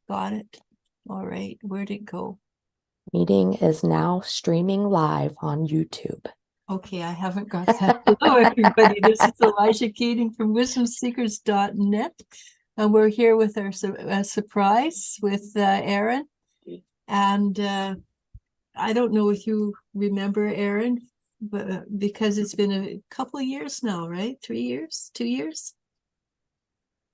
Got it. All right. Where'd it go? Meeting is now streaming live on YouTube. Okay, I haven't got that. Hello, everybody. This is Elijah Keating from wisdomseekers.net. And we're here with our surprise with Eryn. And I don't know if you remember Eryn, but because it's been a couple of years now, right? 3 years, 2 years.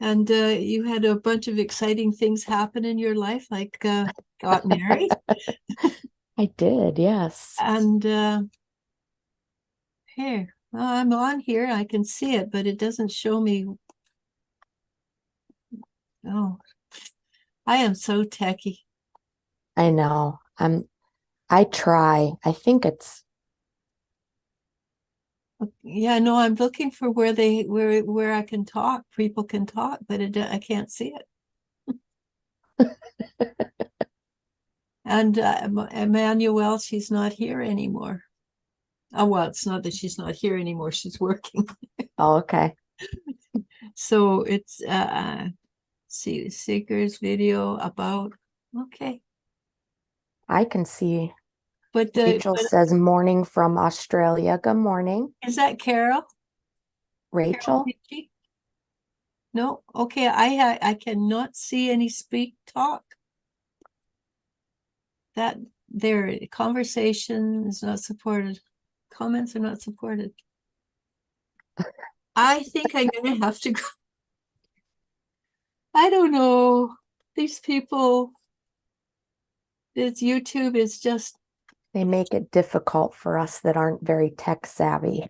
And you had a bunch of exciting things happen in your life, like got married. I did, yes. And here, well, I'm on here. I can see it, but it doesn't show me. Oh, I am so techy. I know. I try. I think it's Yeah, no, I'm looking for where I can talk. People can talk, but I can't see it. And Emmanuel, she's not here anymore. Oh, well, it's not that she's not here anymore. She's working. oh, okay. So it's see Seeker's video about okay. I can see But Rachel says morning from Australia. Good morning, is that Carol? Carol Rachel. Hitchie? No, okay. I cannot see any speak talk. That their conversation is not supported. Comments are not supported. I think I'm gonna have to go. I don't know. These people, this YouTube is just They make it difficult for us that aren't very tech savvy.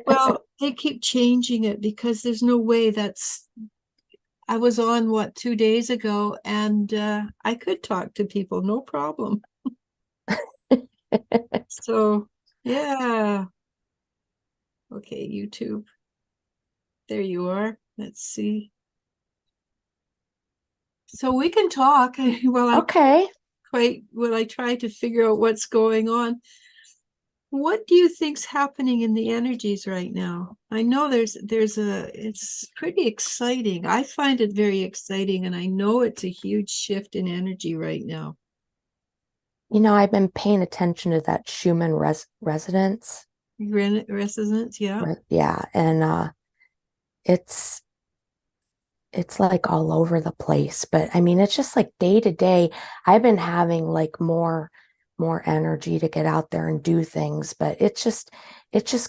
well, they keep changing it because there's no way that's I was on what 2 days ago and I could talk to people, no problem. So yeah. Okay, YouTube. There you are. Let's see. So we can talk Okay. while I try to figure out what's going on. What do you think's happening in the energies right now? I know it's pretty exciting. I find it very exciting, and I know it's a huge shift in energy right now. I've been paying attention to that Schumann resonance. Resonance, yeah. Yeah, and it's it's like all over the place, but I mean, it's just like day to day. I've been having like more energy to get out there and do things, but it's just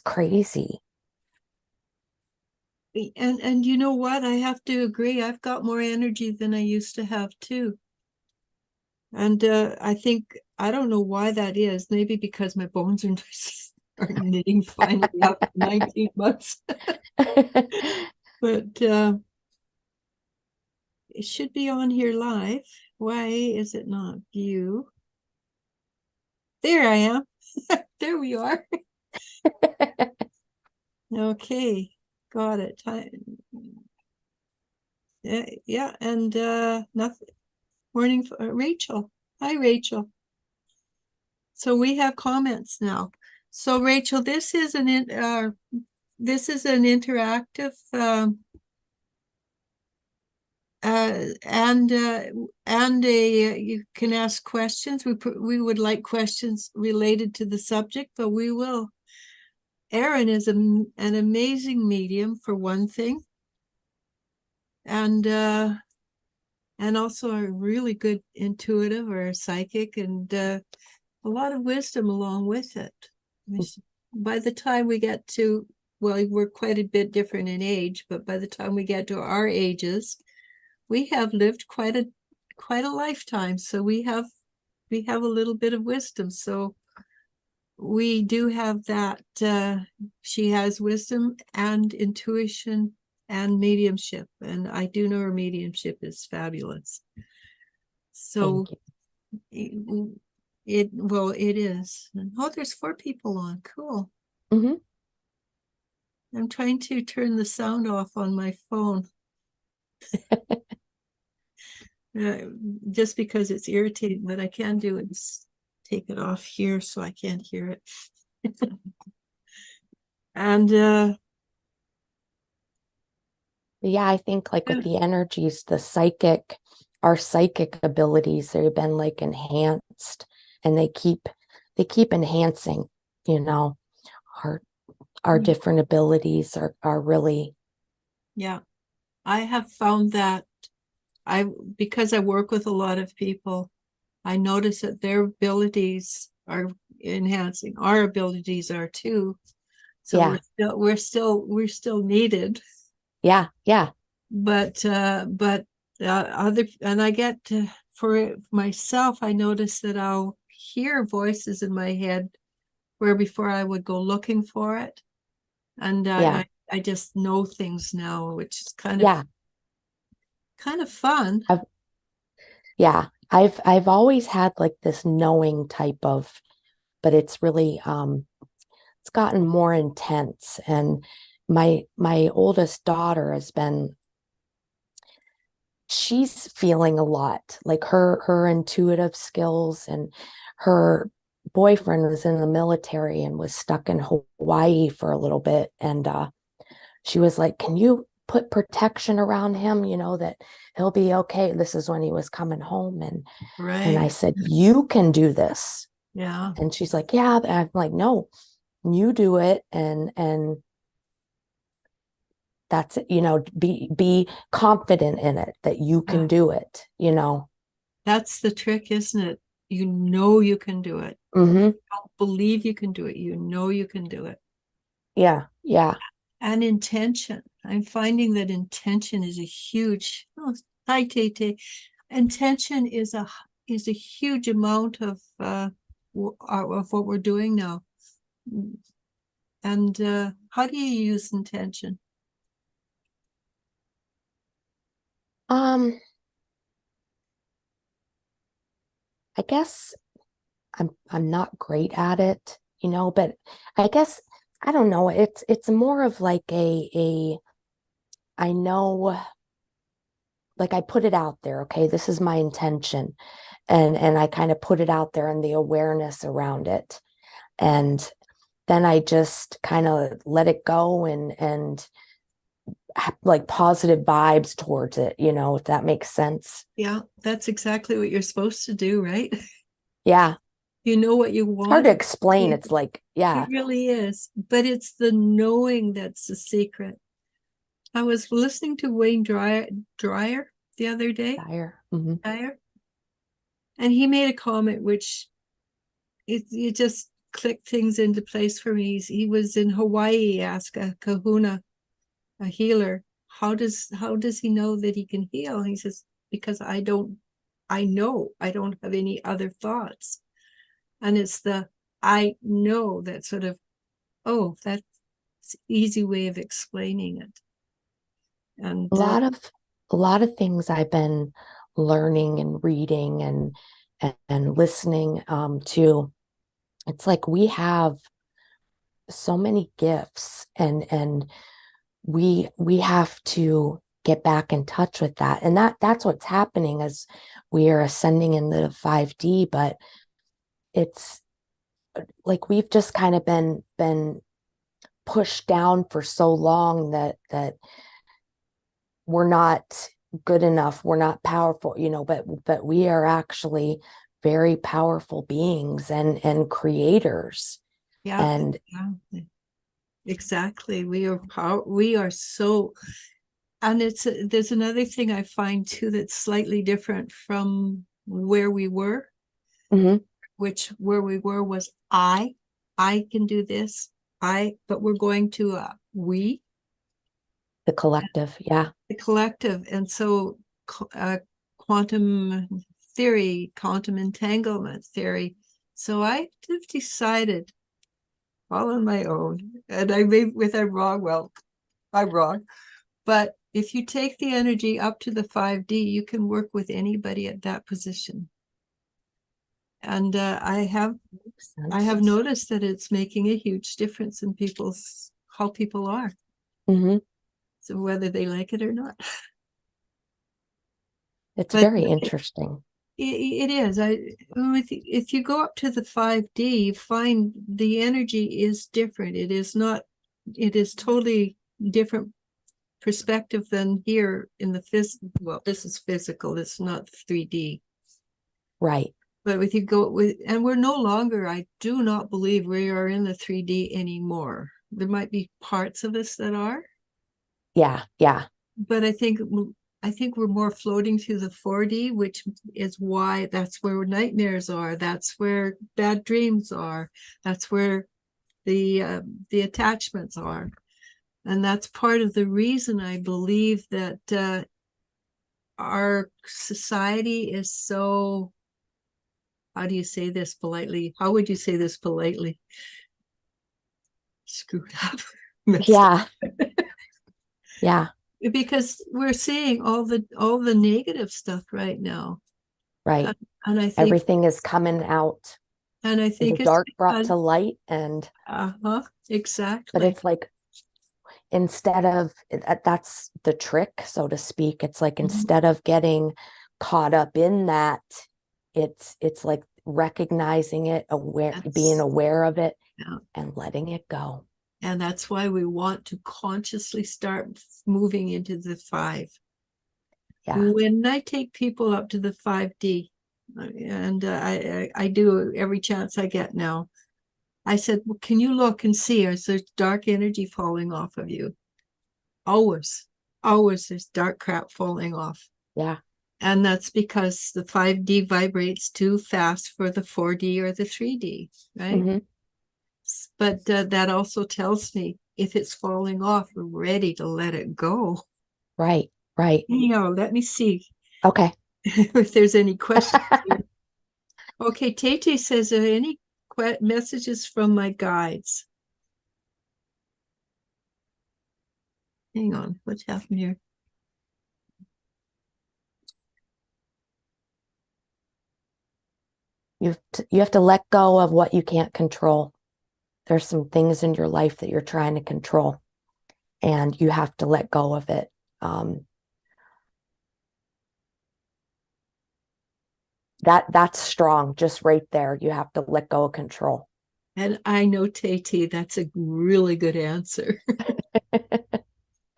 crazy. And you know what? I have to agree. I've got more energy than I used to have too. And I think I don't know why that is. Maybe because my bones are knitting finally after 19 months. But it should be on here live. Why is it not view? There I am. There we are. Okay, got it. Yeah, and nothing. Morning, Rachel. Hi, Rachel. So we have comments now. So Rachel, this is an interactive and a you can ask questions. We would like questions related to the subject, but we will. Eryn is an amazing medium for one thing, and also a really good intuitive or a psychic, and a lot of wisdom along with it. By the time we get to, well, we're quite a bit different in age, but by the time we get to our ages, we have lived quite a lifetime. So we have a little bit of wisdom. So we do have that. She has wisdom and intuition and mediumship, and I do know her mediumship is fabulous. So Thank you. it is. Oh, there's 4 people on. Cool. Hmm. I'm trying to turn the sound off on my phone. uh, just because it's irritating. What I can do is take it off here so I can't hear it. And Yeah, I think like with the energies, the psychic our psychic abilities, they've been like enhanced, and they keep enhancing, you know, our our Mm. different abilities are really. Yeah. I have found that I because I work with a lot of people, I notice that their abilities are enhancing. Our abilities are too. So Yeah, we're still needed. yeah, yeah, Other and I get to, for myself, I notice that I'll hear voices in my head where before I would go looking for it, and yeah, I just know things now, which is yeah. kind of fun. I've yeah, I've always had like this knowing type of, but it's really it's gotten more intense. And my oldest daughter has been, she's feeling a lot, like her intuitive skills, and her boyfriend was in the military and was stuck in Hawaii for a little bit, and she was like, can you put protection around him, that he'll be okay. This is when he was coming home, and I Right. said, you can do this. Yeah. And she's like, yeah. And I'm like, no, you do it, and that's it, be confident in it that you Yeah. can do it. That's the trick, isn't it? You know you can do it. Mm-hmm. Don't believe you can do it. You know you can do it. Yeah, yeah. And intention. I'm finding that intention is a huge, oh, hi Tate. Intention is a huge amount of what we're doing now. And how do you use intention? Um, I guess I'm not great at it, but I guess I don't know. It's more of like a I know, like I put it out there, okay, this is my intention. And I kind of put it out there and the awareness around it. And then I just kind of let it go and like positive vibes towards it, if that makes sense. Yeah, that's exactly what you're supposed to do, right? Yeah. You know what you It's hard to want. explain. It It's like, yeah, really is. But it's the knowing that's the secret. I was listening to Wayne Dryer the other day, dire. Hmm. Dryer, and he made a comment which it just clicked things into place for me. He was in Hawaii, asked a kahuna, a healer, how does he know that he can heal? And he says, because I know I don't have any other thoughts. And it's the I know that sort of, oh, that's an easy way of explaining it. A And lot of a lot of things I've been learning and reading and listening to. It's like we have so many gifts, and we have to get back in touch with that. And that's what's happening as we are ascending into the 5D. But it's like we've just kind of been pushed down for so long that we're not good enough, we're not powerful, but we are actually very powerful beings and creators. yeah, And yeah, exactly. We are so, and there's another thing I find too that's slightly different from where we were, mhm, which where we were was I can do this. But we're going to we, the collective, yeah. the collective. And so uh, quantum theory, quantum entanglement theory. So I have decided all on my own, and I may, if I'm wrong, well, I'm wrong. But if you take the energy up to the 5D, you can work with anybody at that position. And Makes I have sense. noticed that it's making a huge difference in people's how people are. Hmm. So whether they like it or not. It's But very interesting. it is. If you go up to the 5D, you find the energy is different. It is not, it is totally different perspective than here in the well, this is physical, it's not 3D. Right. But if you go with, and we're no longer, I do not believe we are in the 3D anymore. There might be parts of us that are, Yeah. Yeah. but I think we're more floating through the 4D, which is why that's where nightmares are. That's where bad dreams are. That's where the attachments are. And that's part of the reason I believe that our society is so, how do you say this politely? How would you say this politely? Screwed up. Yeah. Yeah. Because we're seeing all the negative stuff right now. Right. And I think Everything is coming out. The it's dark brought because, to light, and uh-huh, but exactly. it's like, instead of that's the trick, so to speak. It's like, instead of getting caught up in that, it's like recognizing it, being aware of it, Yeah. and letting it go. And that's why we want to consciously start moving into the 5. Yeah. When I take people up to the 5D, and I do every chance I get now, I said, well, can you look and see, is there dark energy falling off of you? Always, always there's dark crap falling off. Yeah. And that's because the 5D vibrates too fast for the 4D or the 3D, right? Mm-hmm. But that also tells me if it's falling off, we're ready to let it go. Right. Right. Let me see Okay. if there's any questions here. Okay, Tate says, are any messages from my guides? Hang on, what's happened here? You have to let go of what you can't control. There's some things in your life that you're trying to control, and you have to let go of it. That's strong, just right there. You have to let go of control. And I know, Tate, that's a really good answer.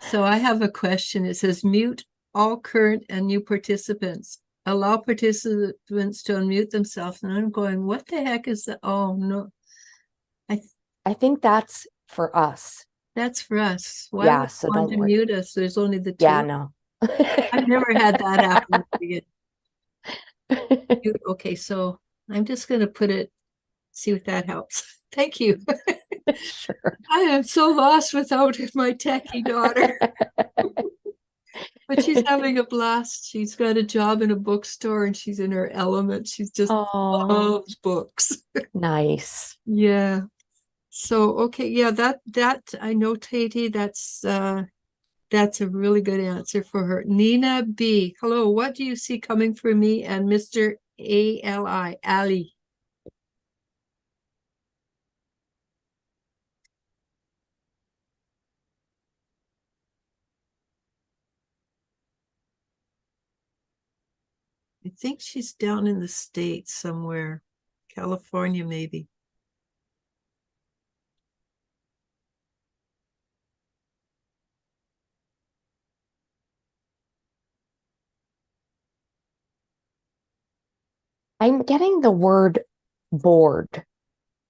So I have a question. It says, mute all current and new participants. Allow participants to unmute themselves. And I'm going, what the heck is that? Oh, no. I think that's for us. That's for us. Why Yeah, would so you want don't to worry. mute us? There's only the Yeah, two. no. I've never had that happen. Okay, so I'm just going to put it, see if that helps. Thank you. Sure. I am so lost without my techie daughter. But she's having a blast. She's got a job in a bookstore and she's in her element. She's just Oh, loves books. nice. Yeah. So okay, yeah, that I know, Tate, that's a really good answer for her. Nina B. Hello, what do you see coming for me and Mr. Ali? I think she's down in the States somewhere. California, maybe. I'm getting the word bored,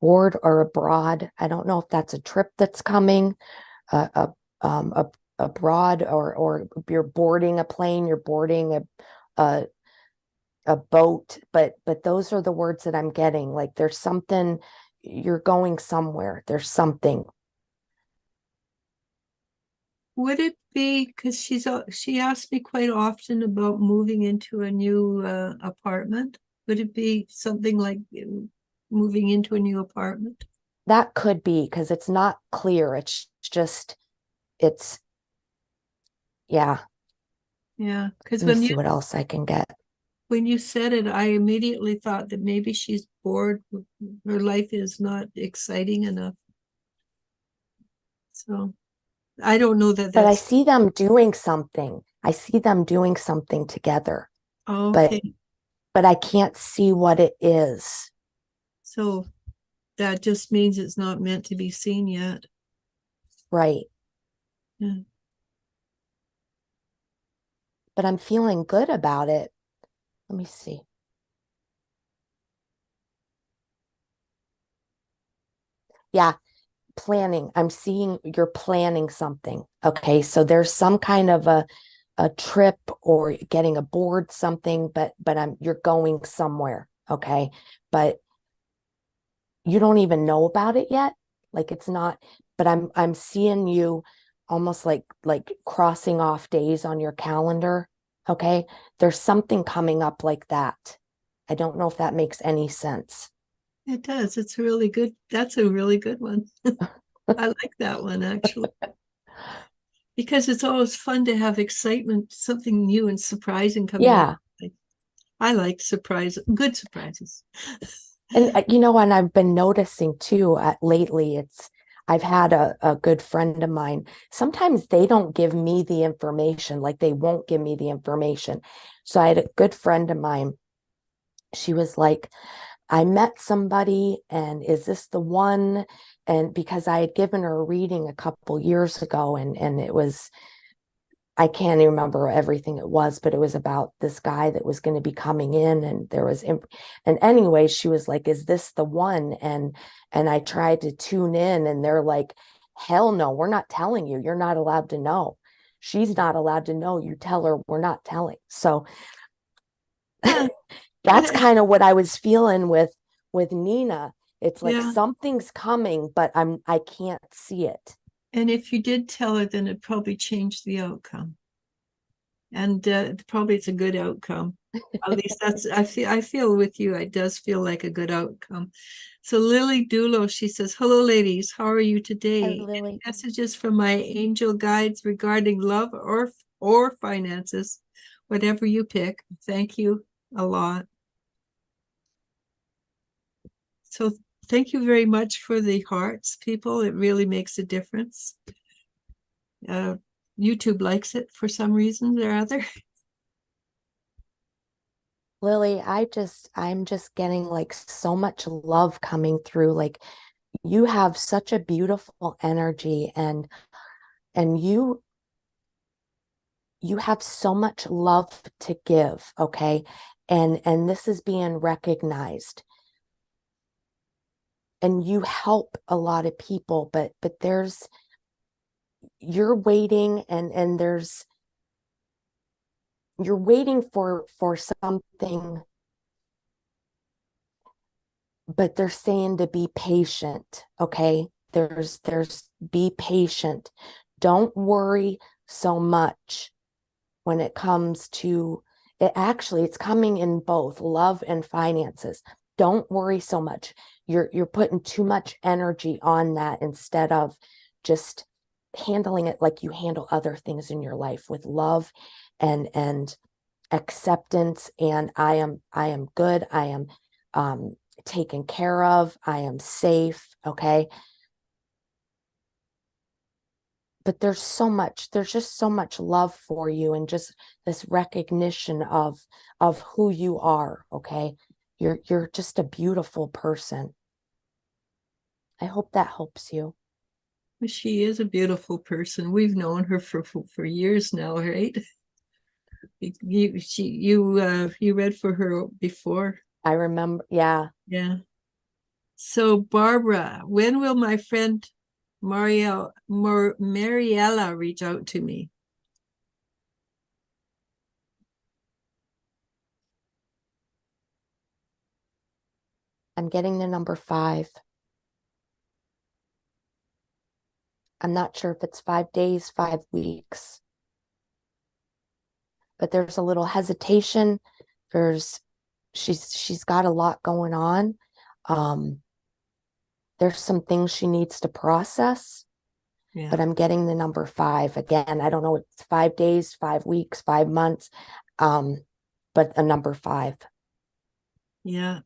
bored or abroad. I don't know if that's a trip that's coming, uh, uh, abroad, or you're boarding a plane, you're boarding a a boat, but those are the words that I'm getting. Like, there's something, you're going somewhere. There's something. Would it be because she asked me quite often about moving into a new apartment? Would it be something like moving into a new apartment? That could be, because it's not clear. It's just, it's, yeah. Yeah, because Let me see what else I can get. when you said it, I immediately thought that maybe she's bored. Her life is not exciting enough. So I don't know that But I that's see them doing something. I see them doing something together, but okay. I can't see what it is. So that just means it's not meant to be seen yet. Right. Yeah. but I'm feeling good about it. Let me see. Yeah, planning. I'm seeing you're planning something. Okay, so there's some kind of a trip or getting aboard something, but you're going somewhere. Okay, but you don't even know about it yet. Like it's not, but I'm seeing you almost like crossing off days on your calendar. Okay, there's something coming up like that. I don't know if that makes any sense. It does. It's really good. That's a really good one. I like that one actually, because it's always fun to have excitement, something new and surprising coming up. Yeah. I like good surprises. And and I've been noticing too lately, I've had a good friend of mine. Sometimes they don't give me the information, like they won't give me the information. So I had a good friend of mine. She was like, I met somebody, and is this the one? And because I had given her a reading a couple years ago, and it was, I can't even remember everything it was, but it was about this guy that was going to be coming in, and and anyway, she was like, "Is this the one?" And I tried to tune in, and they're like, "Hell no, we're not telling you. You're not allowed to know. She's not allowed to know. You tell her we're not telling." So that's kind of what I was feeling with Nina. It's like Yeah. something's coming, but I can't see it. And if you did tell her, then it probably changed the outcome. And probably it's a good outcome. At least that's I feel with you. It does feel like a good outcome. So Lily Dulo, she says, "Hello, ladies. How are you Hi, today? Any Lily. messages from my angel guides regarding love or finances, whatever you pick. Thank you a lot." So thank you very much for the hearts, people. It really makes a difference. Uh, YouTube likes it for some reason or other. Lily, I'm just getting like so much love coming through. Like you have such a beautiful energy, and you have so much love to give, okay? And this is being recognized. And you help a lot of people, but there's you're waiting, and you're waiting for something, but they're saying to be patient, okay? There's be patient. Don't worry so much when it comes to it. Actually, it's coming in both love and finances. Don't worry so much. You're putting too much energy on that instead of just handling it like you handle other things in your life with love and acceptance. And I am good. I am taken care of. I am safe. Okay. But there's just so much love for you, and just this recognition of who you are. Okay. You're just a beautiful person. I hope that helps you. She is a beautiful person. We've known her for years now, right? You read for her before. I remember, yeah. Yeah. So Barbara, when will my friend Mariella reach out to me? I'm getting the number 5. I'm not sure if it's 5 days, 5 weeks, but there's a little hesitation. There's she's got a lot going on. Um, there's some things she needs to process, but Yeah. I'm getting the number 5. Again, I don't know, it's 5 days, 5 weeks, 5 months, but a number 5. Yeah.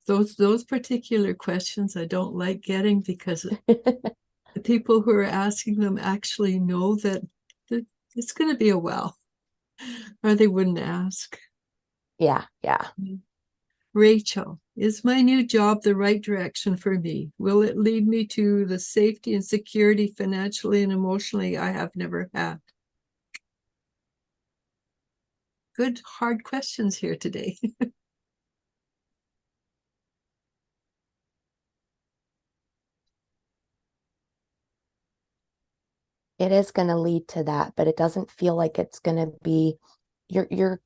Those particular questions I don't like getting, because the people who are asking them actually know that it's going to be a well, or they wouldn't ask. Yeah, yeah. Rachel, is my new job the right direction for me? Will it lead me to the safety and security financially and emotionally I have never had? good hard questions here today. It is going to lead to that, but it doesn't feel like it's going to be you're you're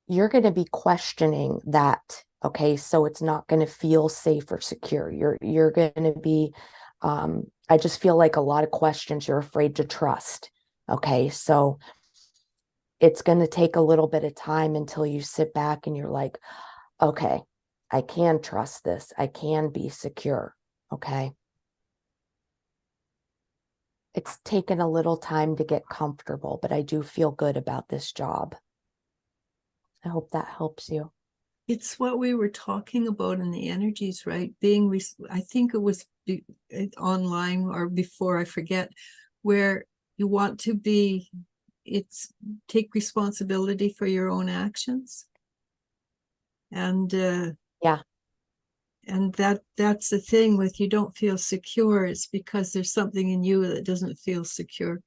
you're going to be questioning that. Okay, so it's not going to feel safe or secure. You're going to be I just feel like a lot of questions you're afraid to trust. Okay, so it's going to take a little bit of time until you sit back and you're like, okay, I can trust this. I can be secure. Okay. It's taken a little time to get comfortable, but I do feel good about this job. I hope that helps you. It's what we were talking about in the energies, right? Being, I think it was online or before, I forget, where you want to be, it's take responsibility for your own actions. And Yeah. and that's the thing with you don't feel secure. It's because there's something in you that doesn't feel secure.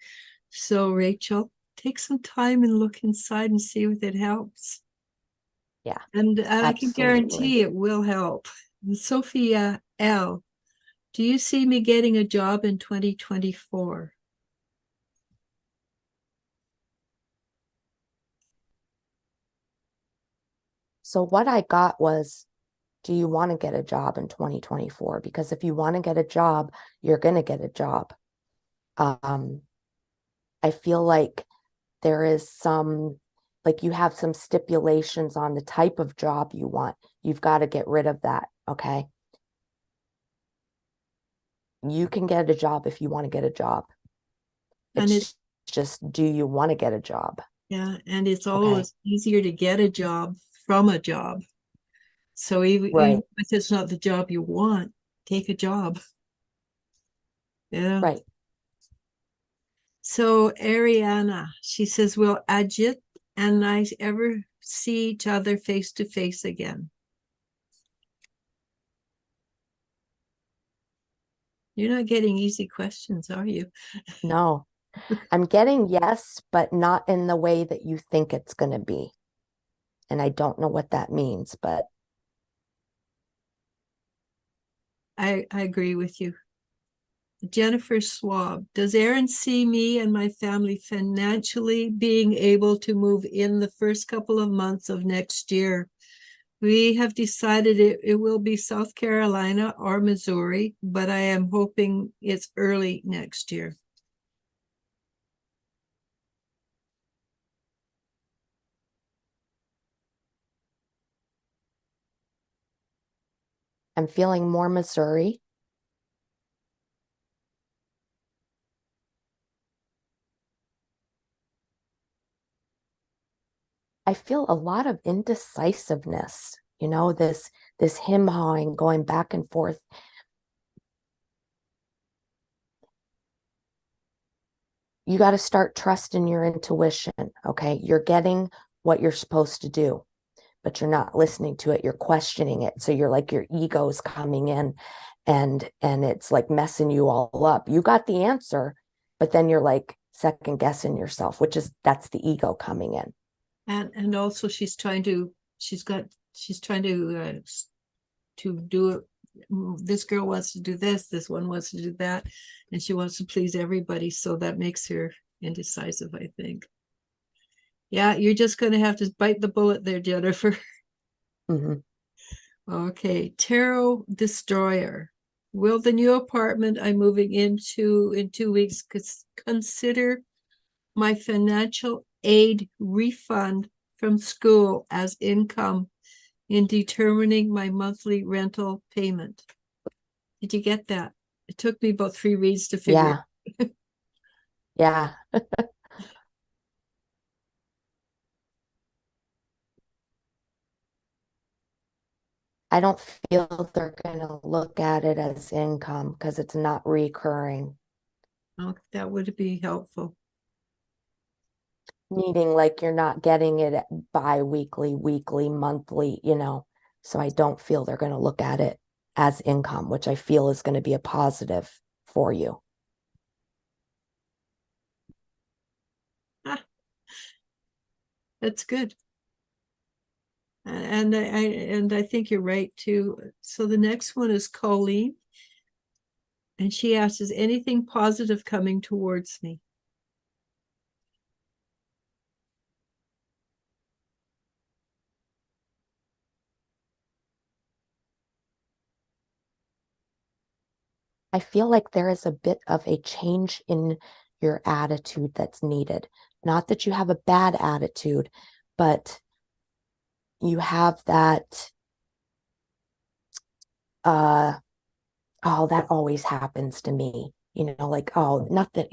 So Rachel, take some time and look inside and see if it helps. Yeah. And I can Absolutely. guarantee it will help. And Sophia L, do you see me getting a job in 2024? So what I got was, do you want to get a job in 2024? Because if you want to get a job, you're going to get a job. Um, I feel like there is some, like you have some stipulations on the type of job you want. You've got to get rid of that. Okay. You can get a job if you want to get a job. And It's just, do you want to get a job? yeah, and it's Okay. always easier to get a job from a job. So even Right. if it's not the job you want, take a job. Yeah. Right. So Ariana, she says, will Ajit and I ever see each other face to face again? You're not getting easy questions, are you? No, I'm getting yes, but not in the way that you think it's going to be. And I don't know what that means, but I agree with you. Jennifer Swab, does Eryn see me and my family financially being able to move in the first couple of months of next year? We have decided it will be South Carolina or Missouri, but I am hoping it's early next year. I'm feeling more Missouri. I feel a lot of indecisiveness, this him hawing going back and forth. You got to start trusting your intuition. Okay. You're getting what you're supposed to do, but you're not listening to it. You're questioning it. So you're like your ego's coming in and it's like messing you all up. You got the answer, but then you're like second guessing yourself, that's the ego coming in. And also she's trying to to do it. This girl wants to do this one wants to do that, and she wants to please everybody, so that makes her indecisive, I think. Yeah, you're just going to have to bite the bullet there, Jennifer. Mm-hmm. Okay, Tarot Destroyer. Will the new apartment I'm moving into in 2 weeks consider my financial aid refund from school as income in determining my monthly rental payment? Did you get that? It took me about 3 reads to figure Yeah. Yeah. I don't feel they're going to look at it as income because it's not recurring. out. Oh, that would be helpful. Meaning like you're not getting it bi-weekly, weekly, monthly. So I don't feel they're going to look at it as income, which I feel is going to be a positive for you. Ah, That's good. And I think you're right too. So the next one is Colleen, and she asks, "Is anything positive coming towards me?" I feel like there is a bit of a change in your attitude that's needed. Not that you have a bad attitude, but you have that, oh, that always happens to me, like, oh, nothing,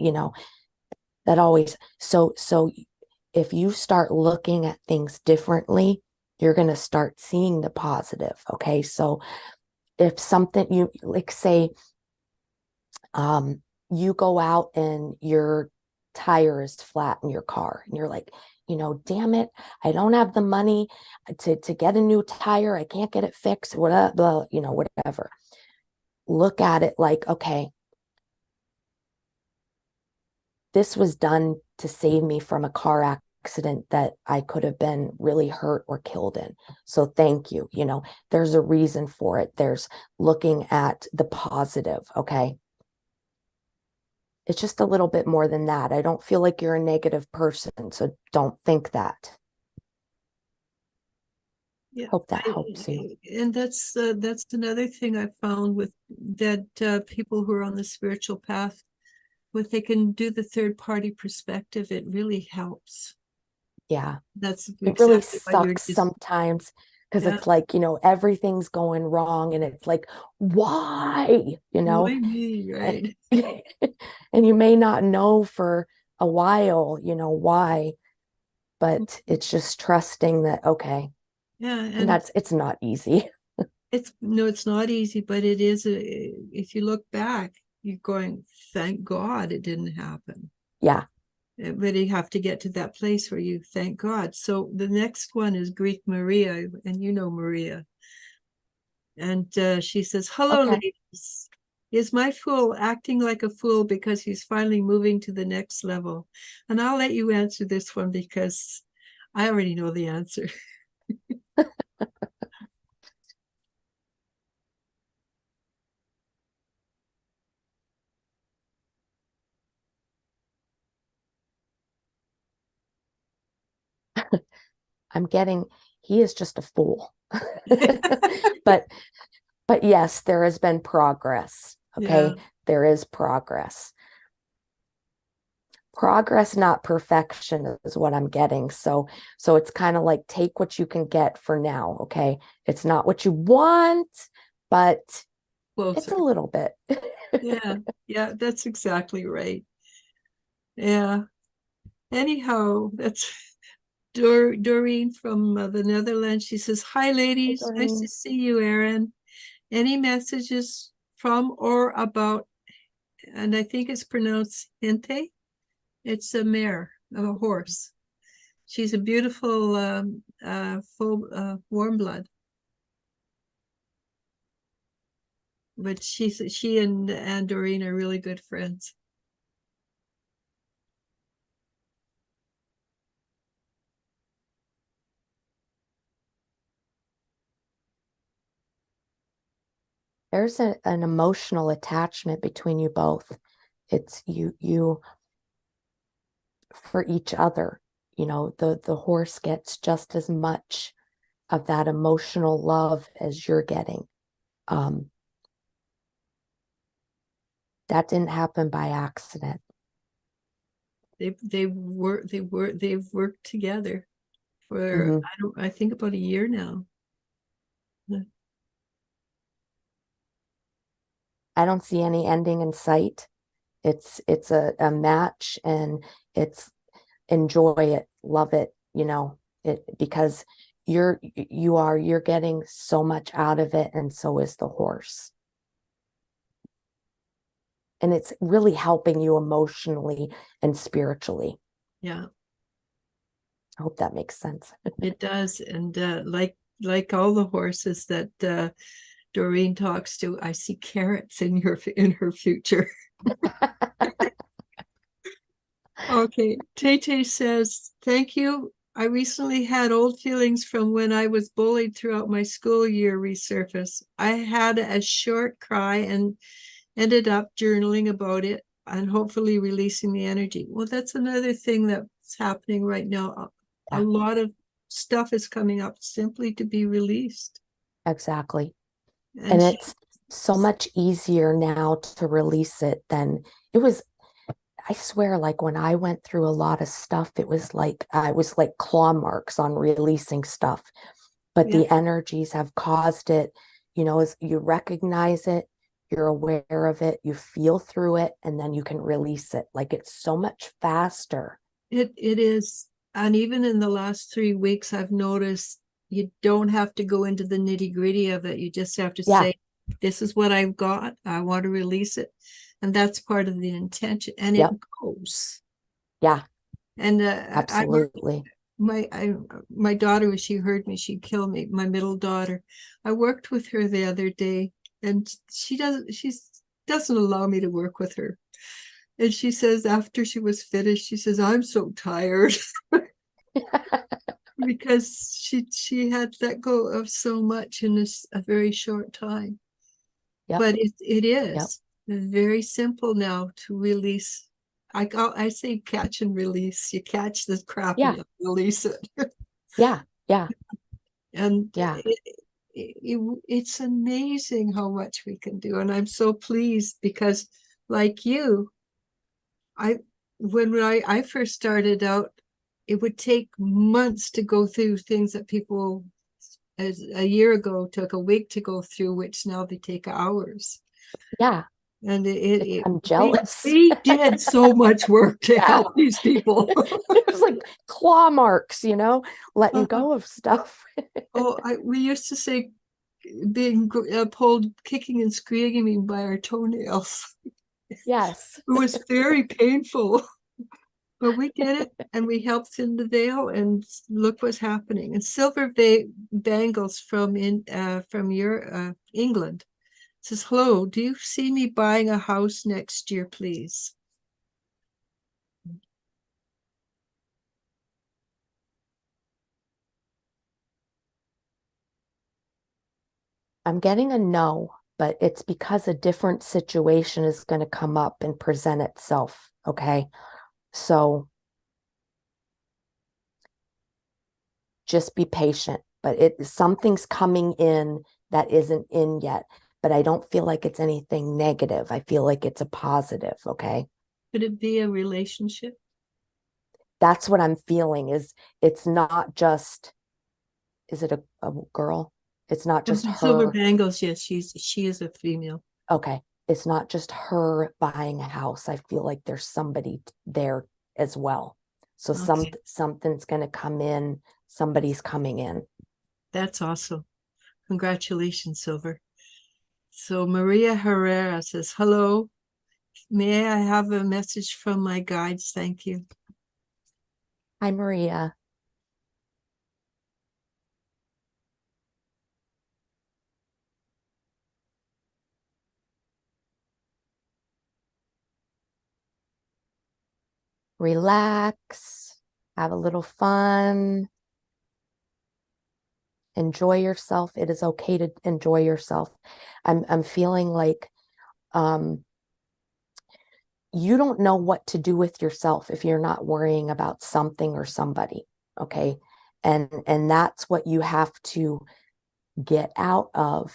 that always. So if you start looking at things differently, you're going to start seeing the positive. Okay. So if something you like, say, you go out and your tire is flat in your car and you're like, damn it, I don't have the money to get a new tire. I can't get it fixed, whatever, whatever. Look at it like, okay, this was done to save me from a car accident that I could have been really hurt or killed in. So thank you. There's a reason for it. There's looking at the positive. Okay. It's just a little bit more than that. I don't feel like you're a negative person, so don't think that. Yeah, Hope that helps you. and that's another thing I found with that people who are on the spiritual path, if they can do the third party perspective, it really helps. Yeah. That's It really exactly what you're sucks just, sometimes because yeah. it's like, everything's going wrong and it's like, why? Why me, And, right? and you may not know for a while, why, but it's just trusting that, okay. Yeah, And and it's not easy. it's no, it's not easy, but it is if you look back, you're going, thank God it didn't happen. Yeah. But you have to get to that place where you thank God. So the next one is Greek Maria, and you know Maria. And she says, "Hello, Okay. ladies. Is my fool acting like a fool because he's finally moving to the next level?" And I'll let you answer this one because I already know the answer. I'm getting, he is just a fool. but but yes, there has been progress. Yeah. Okay. There is progress. Progress, not perfection, is what I'm getting. So it's kind of like take what you can get for now. Okay. It's not what you want, but it's Closer. a little bit. Yeah. Yeah, that's exactly right. Yeah. Anyhow, that's Doreen from the Netherlands. She says, "Hi, Hi, ladies. Nice to Doreen. see you, Eryn. Any messages from or about," and I think it's pronounced Hente. It's a mare, a horse. She's a beautiful, full, warm blood. But she and Doreen are really good friends. There's an emotional attachment between you both. It's you for each other. The horse gets just as much of that emotional love as you're getting. Um, that didn't happen by accident. They've worked together for Mm-hmm. I think about a year now. I don't see any ending in sight. It's a match and it's enjoy it, love it, because you're getting so much out of it and so is the horse. And it's really helping you emotionally and spiritually. Yeah, I hope that makes sense. it does. And like all the horses that Doreen talks to, I see carrots in her future. Okay, Tay Tay says, "Thank you. I recently had old feelings from when I was bullied throughout my school year resurface. I had a short cry and ended up journaling about it and hopefully releasing the energy. Well, that's another thing that's happening right now. A Yeah, lot of stuff is coming up simply to be released. exactly. And And she, it's so much easier now to release it than it was. I swear, like when I went through a lot of stuff, it was like I was like claw marks on releasing stuff. But yeah, the energies have caused it, as you recognize it, you're aware of it, you feel through it, and then you can release it. Like it's so much faster. it is. And even in the last 3 weeks, I've noticed you don't have to go into the nitty gritty of it. You just have to Yeah, say, this is what I've got. I want to release it. And that's part of the intention. And it yep, goes. yeah, And I work absolutely. my daughter, when she heard me, she'd kill me. My middle daughter. I worked with her the other day, and she doesn't allow me to work with her. And she says after she was finished, she says, I'm so tired because she had let go of so much in a very short time. Yep, But it yep, is very simple now to release. I say catch and release. You catch the crap and yeah, you release it. yeah, yeah, And yeah. it's amazing how much we can do. And I'm so pleased because, like you, I when I first started out, it would take months to go through things that people as a year ago took a week to go through, which now they take hours. Yeah, And I'm we jealous. we did so much work to Yeah. help these people. It was like claw marks, letting Uh, go of stuff. we used to say being pulled kicking and screaming by our toenails. Yes. It was very painful, but we did it and we helped in the veil and look what's happening. And silver bangles from your England says, hello, do you see me buying a house next year, please? I'm getting a no, but it's because a different situation is going to come up and present itself. Okay. So just be patient, but something's coming in that isn't in yet, but I don't feel like it's anything negative. I feel like it's a positive. Okay. Could it be a relationship? That's what I'm feeling is it's not just, is it a girl? It's not just Silver her. bangles, yes, she is a female. Okay. It's not just her buying a house. I feel like there's somebody there as well. So Okay, something's going to come in. Somebody's coming in. that's awesome. Congratulations, Silver. So Maria Herrera says, hello. May I have a message from my guides? Thank you. Hi, Maria. Relax. Have a little fun. Enjoy yourself. It is okay to enjoy yourself. I'm feeling like um you don't know what to do with yourself if you're not worrying about something or somebody. Okay. And that's what you have to get out of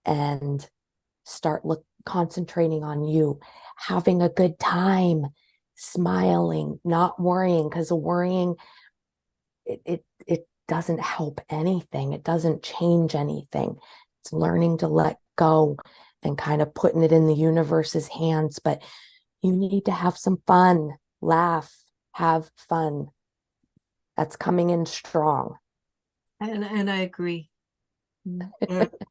and start concentrating on you, having a good time, smiling, not worrying, because worrying it doesn't help anything. It doesn't change anything. It's learning to let go and kind of putting it in the universe's hands. But you need to have some fun, laugh, have fun. That's coming in strong. And I agree.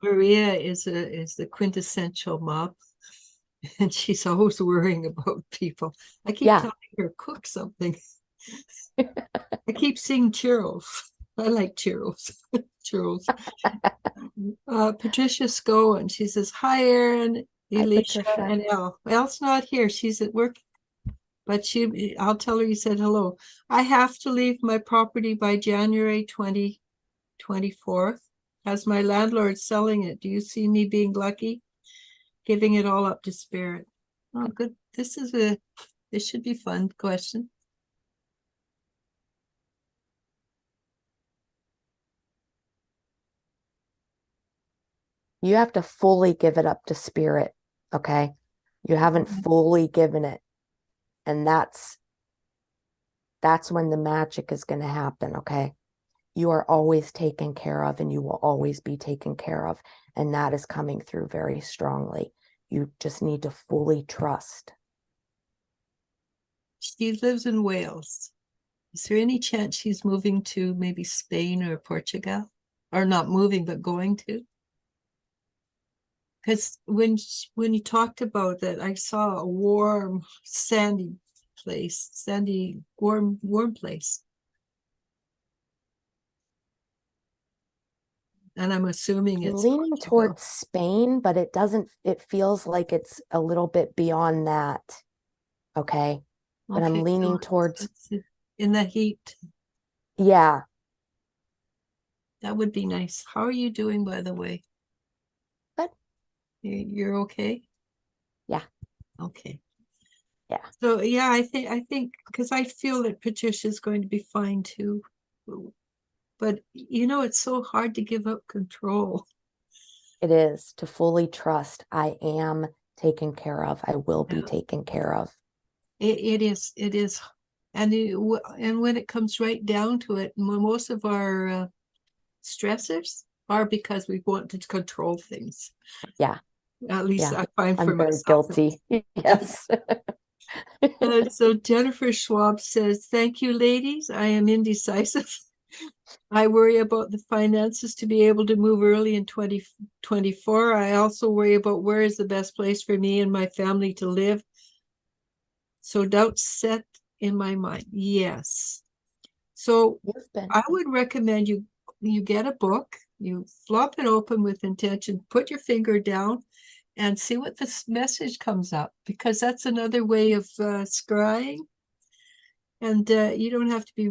Maria is the quintessential mom, and she's always worrying about people. I keep Yeah. telling her cook something. I keep seeing churros. I like churros. Churros. Patricia Scowen. She says, hi, Eryn, Hi, Alicia, Patricia. and Elle. Elle's not here. She's at work, but I'll tell her you said hello. I have to leave my property by January 2024. As my landlord selling it, do you see me being lucky? Giving it all up to spirit. Oh, good. This should be fun question. You have to fully give it up to spirit, okay? You haven't fully given it. And that's when the magic is going to happen, okay? You are always taken care of and you will always be taken care of. And that is coming through very strongly. You just need to fully trust. She lives in Wales. Is there any chance she's moving to maybe Spain or Portugal? Or not moving, but going to? Because when you talked about that, I saw a warm, sandy place, warm place. And I'm assuming I'm it's leaning Portugal. towards Spain, but it feels like it's a little bit beyond that. Okay. But I'm leaning towards in the heat. Yeah. That would be nice. How are you doing, by the way? But you're okay? Yeah. Okay. Yeah. So yeah, I think because I feel that Patricia's going to be fine too. But it's so hard to give up control. It is to fully trust I am taken care of. I will be Yeah. taken care of. It is. And when it comes right down to it, most of our stressors are because we want to control things. Yeah. At least Yeah. I find for I'm very myself. guilty. Yes. So Jennifer Schwab says, thank you, ladies. I am indecisive. I worry about the finances to be able to move early in 2024. I also worry about where is the best place for me and my family to live. So doubts set in my mind. Yes. So I would recommend you get a book, you flop it open with intention, put your finger down and see what this message comes up, because that's another way of scrying. And you don't have to be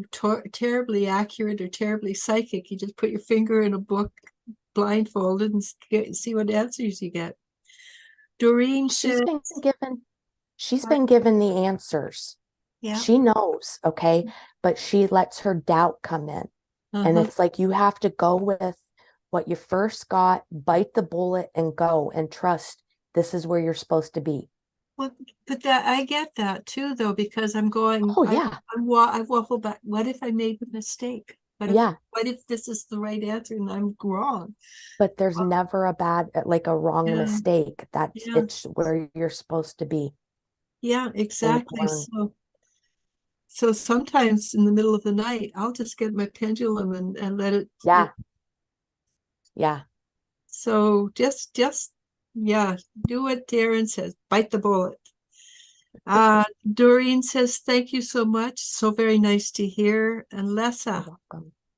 terribly accurate or terribly psychic. You just put your finger in a book blindfolded and see what answers you get. Doreen says, she's been given the answers. Yeah. She knows, okay, but she lets her doubt come in. And it's like you have to go with what you first got, bite the bullet and go and trust this is where you're supposed to be. Well, but that I get that too, though, because I'm going, Oh, yeah. I waffle back. What if I made a mistake? Yeah. What if this is the right answer and I'm wrong? But there's never a wrong mistake. It's where you're supposed to be. Yeah, exactly. So sometimes in the middle of the night, I'll just get my pendulum and let it. Yeah. Yeah. So just do what Darren says. Bite the bullet. Doreen says, thank you so much. So very nice to hear. And Lessa,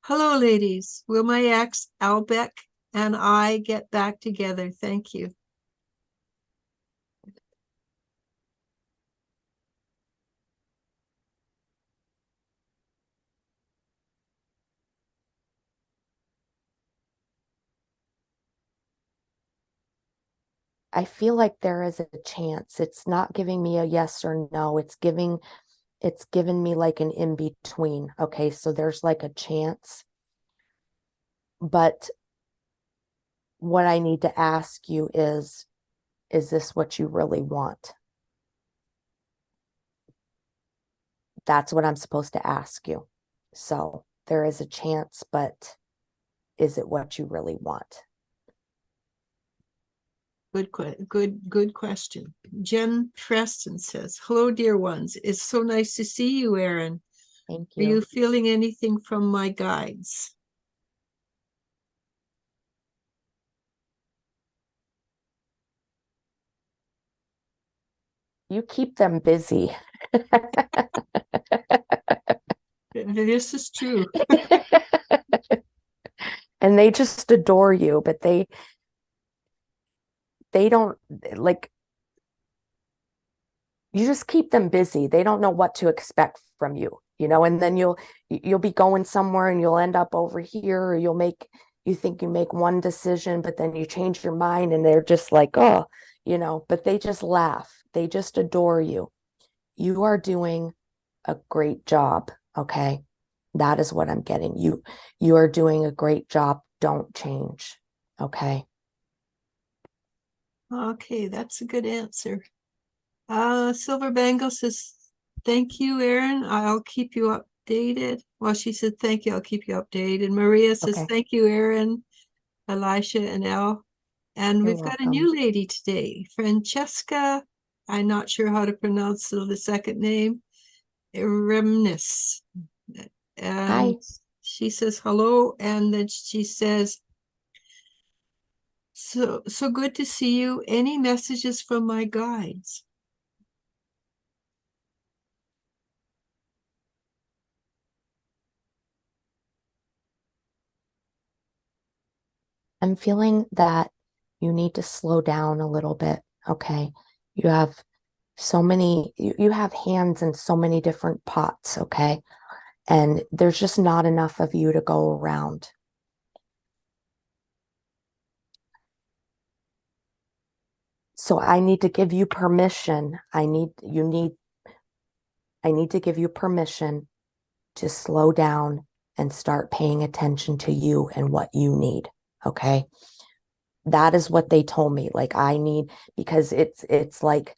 hello, ladies. Will my ex, Albeck, and I get back together? Thank you. I feel like there is a chance. It's not giving me a yes or no. It's given me like an in between. Okay, so there's like a chance. But what I need to ask you is this what you really want? That's what I'm supposed to ask you. So there is a chance, but is it what you really want? Good question. Jen Preston says, hello, dear ones. It's so nice to see you, Eryn. Thank you. Are you feeling anything from my guides? You keep them busy. This is true. And they just adore you, but they don't like you just keep them busy. They don't know what to expect from you, and then you'll be going somewhere and you'll end up over here, or you think you make one decision, but then you change your mind and they're just like, oh, but they just laugh. They just adore you. You are doing a great job. Okay. That is what I'm getting. You are doing a great job. Don't change. Okay. Okay, that's a good answer. Silver Bangle says, thank you, Eryn. I'll keep you updated. Well, she said, thank you. I'll keep you updated. Maria says, Okay. thank you, Eryn, Elisha, and Elle. And You're we've got a welcome. new lady today, Francesca. I'm not sure how to pronounce the second name, Remnis. And Hi. she says hello. And then she says, so good to see you. Any messages from my guides? I'm feeling that you need to slow down a little bit. Okay. You have you have hands in so many different pots. Okay. And there's just not enough of you to go around. So I need to give you permission. I need to give you permission to slow down and start paying attention to you and what you need. Okay. That is what they told me. Like I need, because it's like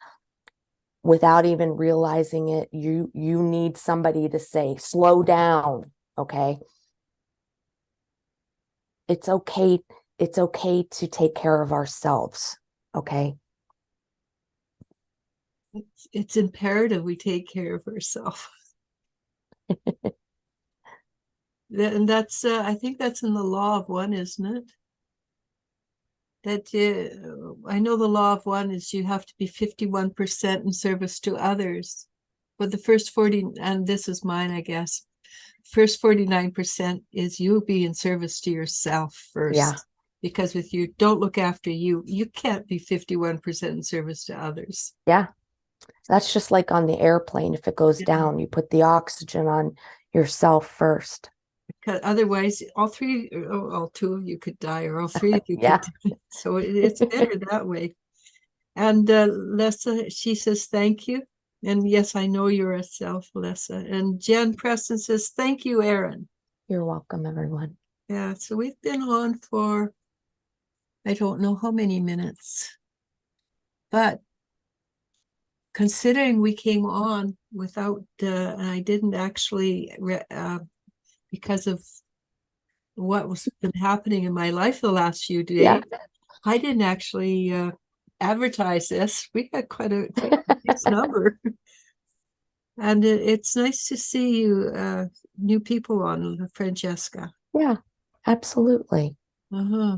without even realizing it, you need somebody to say, slow down. Okay. It's okay. It's okay to take care of ourselves. Okay. It's imperative we take care of ourselves. And that's, I think that's in the law of one, isn't it? That I know the law of one is you have to be 51% in service to others. But the first 40, and this is mine, I guess, first 49% is you be in service to yourself first. Yeah. Because if you don't look after you, you can't be 51% in service to others. Yeah. That's just like on the airplane. If it goes down, you put the oxygen on yourself first. Otherwise, all two of you could die, or all three of you could Yeah. die. So it's better that way. And Lessa, she says, thank you. And yes, I know you're a self, Lessa. And Jen Preston says, thank you, Eryn. You're welcome, everyone. Yeah, so we've been on for, I don't know how many minutes, but considering we came on without, and I didn't actually, because of what was been happening in my life the last few days, Yeah. I didn't actually advertise this. We got quite a nice number. And it's nice to see you, new people on, Francesca. Yeah. Absolutely. Uh-huh.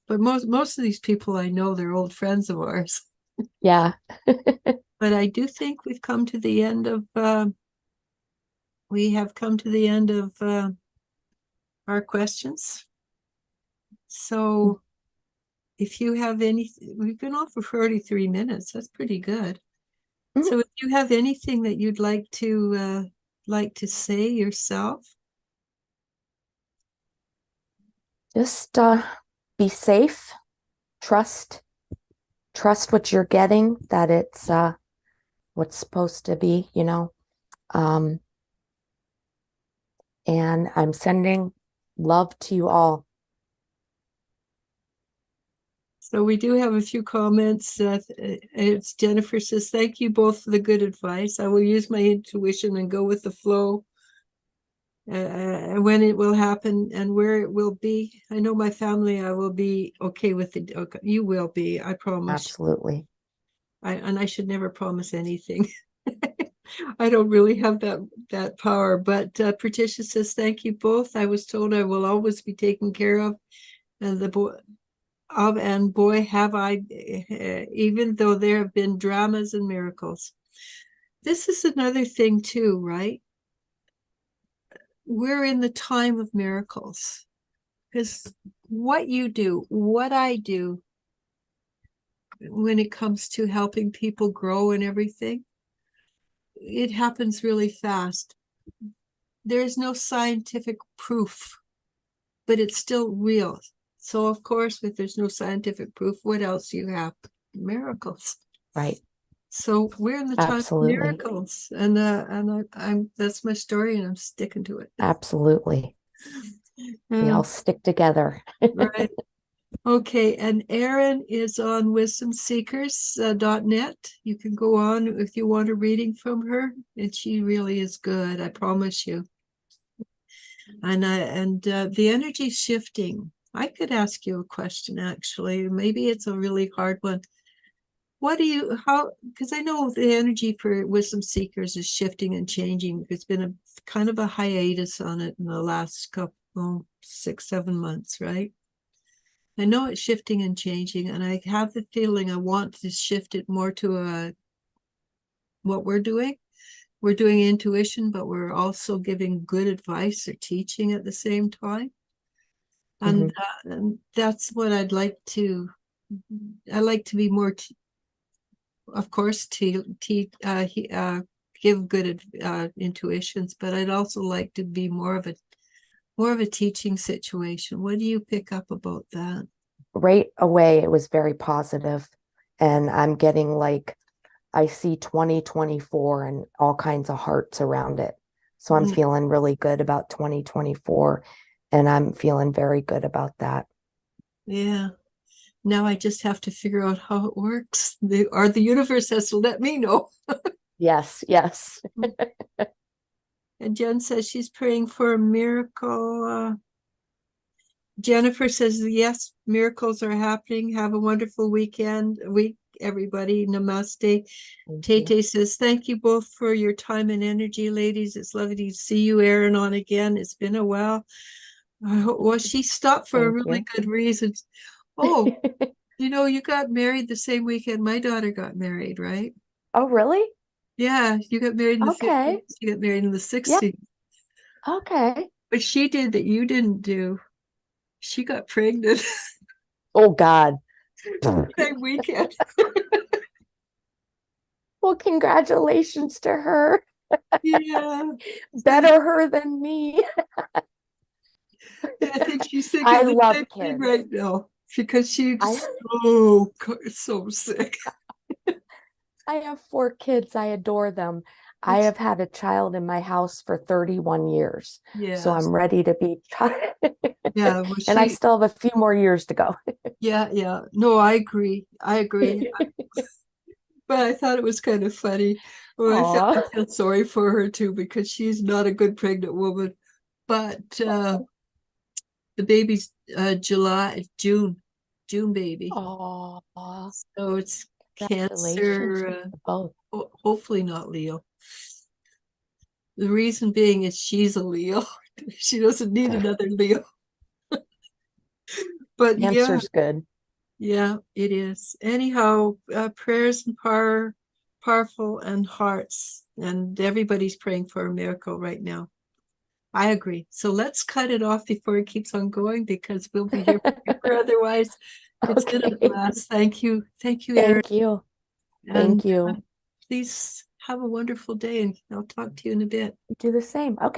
But most of these people I know, they're old friends of ours. Yeah. But I do think we've come to the end of our questions. So if you have we've been on for 43 minutes. That's pretty good. Mhm. So if you have anything that you'd like to say yourself. Just be safe. Trust what you're getting, that it's what's supposed to be, Um, and I'm sending love to you all. So we do have a few comments. It's Jennifer says, thank you both for the good advice. I will use my intuition and go with the flow, when it will happen and where it will be. I know my family, I will be okay with it. Okay, you will be, I promise. Absolutely. And I should never promise anything. I don't really have that power. But Patricia says, thank you both. I was told I will always be taken care of. And boy, have I, even though there have been dramas and miracles. This is another thing too, right? We're in the time of miracles, because what you do, what I do when it comes to helping people grow and everything, it happens really fast. There's no scientific proof, but it's still real. So of course, if there's no scientific proof, what else do you have? Miracles. Right. So we're in the time of Absolutely. miracles, and I'm that's my story, and I'm sticking to it. Absolutely. We Uh, all stick together. right. Okay, and Eryn is on wisdomseekers.net. You can go on if you want a reading from her, and she really is good, I promise you. And the energy shifting. I could ask you a question actually. Maybe it's a really hard one. What do you how because I know the energy for wisdom seekers is shifting and changing. There's been a kind of a hiatus on it in the last couple 6 7 months, right? I know it's shifting and changing, and I have the feeling I want to shift it more to what we're doing. We're doing intuition, but we're also giving good advice or teaching at the same time. And, Mhm. and that's what I'd like to. I like to be more, of course, give good intuitions, but I'd also like to be more of a teaching situation. What do you pick up about that? Right away, it was very positive, and I'm getting like I see 2024 and all kinds of hearts around it. So I'm Mm, feeling really good about 2024, and I'm feeling very good about that. yeah. Now I just have to figure out how it works. Or the universe has to let me know. Yes, yes. And Jen says she's praying for a miracle. Jennifer says, yes, miracles are happening. Have a wonderful week, everybody. Namaste. Thank you. Tate says, thank you both for your time and energy, ladies. It's lovely to see you, Eryn, on again. It's been a while. Well, she stopped for a Thank really you. good reason. Oh, you got married the same weekend my daughter got married, right? Oh, really? Yeah, you got married in the Okay. 50s, you got married in the Yep. 60s. Okay. But she did that you didn't do. She got pregnant Oh, God. same weekend. Well, congratulations to her. Yeah. So Better her than me. I think she's I thinking the love same thing kids. right now because she's I so sick. I have 4 kids. I adore them. I It's have had a child in my house for 31 years. So yes. I'm ready to be Yeah, well and I still have a few more years to go. yeah. No, I agree. I agree. But I thought it was kind of funny. Well, I Aw. feel sorry for her too because she's not a good pregnant woman. But the baby's June baby. Aw. So it's Congratulations Cancer, to both. hopefully not Leo. The reason being is she's a Leo. She doesn't need another Leo. But yeah, Cancer's good. yeah, it is. Anyhow, prayers and powerful and hearts, and everybody's praying for a miracle right now. I agree. So let's cut it off before it keeps on going because we'll be here forever otherwise. It's been a Okay. blast. Thank you, Eryn, Thank you. and Thank you. please have a wonderful day, and I'll talk to you in a bit. Do the same. Okay.